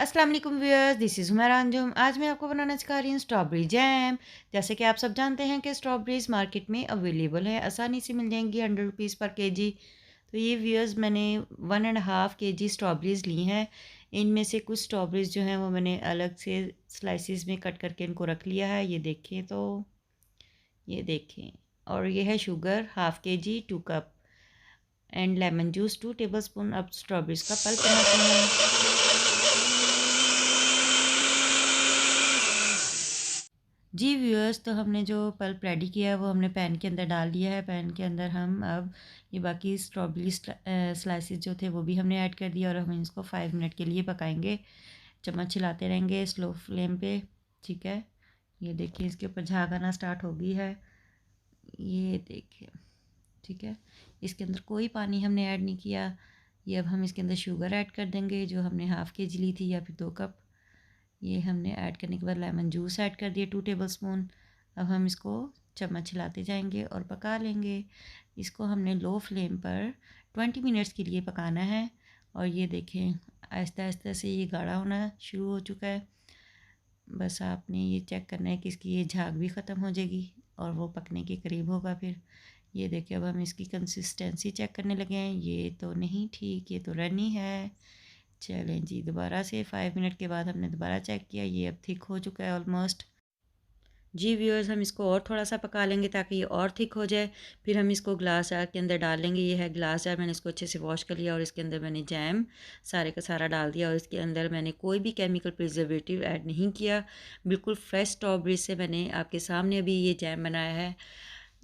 अस्सलाम वालेकुम viewers, this is Humaira Anjum. आज मैं आपको बनाना सिखा रही हूँ स्ट्रॉबेरी जैम। जैसे कि आप सब जानते हैं कि स्ट्रॉबेरीज़ मार्केट में अवेलेबल है, आसानी से मिल जाएंगी 100 रुपीज़ पर केजी। तो ये व्यूअर्स मैंने 1.5 केजी स्ट्रॉबेरीज़ ली हैं। इनमें से कुछ स्ट्रॉबेरीज़ जो हैं वो मैंने अलग से स्लाइसिस में कट करके इनको रख लिया है। ये देखें। और ये है sugar half KG 2 cup and lemon juice 2 tablespoon. अब स्ट्रॉबेरीज़ का पल्प बनाते हैं। जी व्यूअर्स, तो हमने जो पल्प रेडी किया है वो हमने पैन के अंदर डाल दिया है। पैन के अंदर हम अब ये बाकी स्ट्रॉबेरी स्लाइसेस जो थे वो भी हमने ऐड कर दिया और हम इसको 5 मिनट के लिए पकाएंगे। चम्मच हिलाते रहेंगे स्लो फ्लेम पे। ठीक है, ये देखिए इसके ऊपर झाग आना स्टार्ट हो गई है। ये देखिए, ठीक है। इसके अंदर कोई पानी हमने ऐड नहीं किया। ये अब हम इसके अंदर शुगर ऐड कर देंगे जो हमने हाफ़ केजी ली थी या फिर 2 कप। ये हमने ऐड करने के बाद लेमन जूस ऐड कर दिया 2 टेबलस्पून। अब हम इसको चम्मच हिलाते जाएंगे और पका लेंगे। इसको हमने लो फ्लेम पर 20 मिनट्स के लिए पकाना है। और ये देखें, आहिस्ता आहिस्ता से ये गाढ़ा होना शुरू हो चुका है। बस आपने ये चेक करना है कि इसकी ये झाग भी ख़त्म हो जाएगी और वो पकने के करीब होगा फिर। ये देखिए, अब हम इसकी कंसिस्टेंसी चेक करने लगे हैं। ये तो नहीं ठीक, ये तो रनी है। चलें जी, दोबारा से 5 मिनट के बाद हमने दोबारा चेक किया, ये अब थिक हो चुका है ऑलमोस्ट। जी व्यूअर्स, हम इसको और थोड़ा सा पका लेंगे ताकि ये और थिक हो जाए। फिर हम इसको ग्लास जार के अंदर डाल लेंगे। ये है ग्लास जार, मैंने इसको अच्छे से वॉश कर लिया और इसके अंदर मैंने जैम सारे का सारा डाल दिया और इसके अंदर मैंने कोई भी केमिकल प्रिजर्वेटिव ऐड नहीं किया। बिल्कुल फ्रेश स्ट्रॉबेरी से मैंने आपके सामने अभी ये जैम बनाया है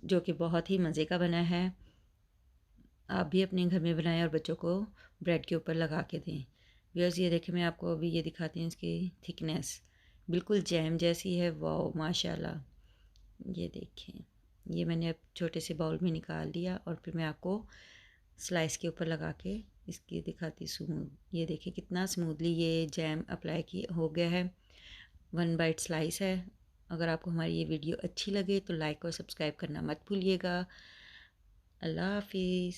जो कि बहुत ही मज़े का बना है। आप भी अपने घर में बनाएं और बच्चों को ब्रेड के ऊपर लगा के दें। व्यूअर्स, ये देखें, मैं आपको अभी ये दिखाती हूँ इसकी थिकनेस, बिल्कुल जैम जैसी है। वाओ माशाल्लाह। ये देखें, ये मैंने अब छोटे से बाउल में निकाल लिया और फिर मैं आपको स्लाइस के ऊपर लगा के इसकी दिखाती स्मूथ। ये देखिए कितना स्मूथली ये जैम अप्लाई की हो गया है। 1 बाइट स्लाइस है। अगर आपको हमारी ये वीडियो अच्छी लगे तो लाइक और सब्सक्राइब करना मत भूलिएगा। अल्लाह हाफिज़।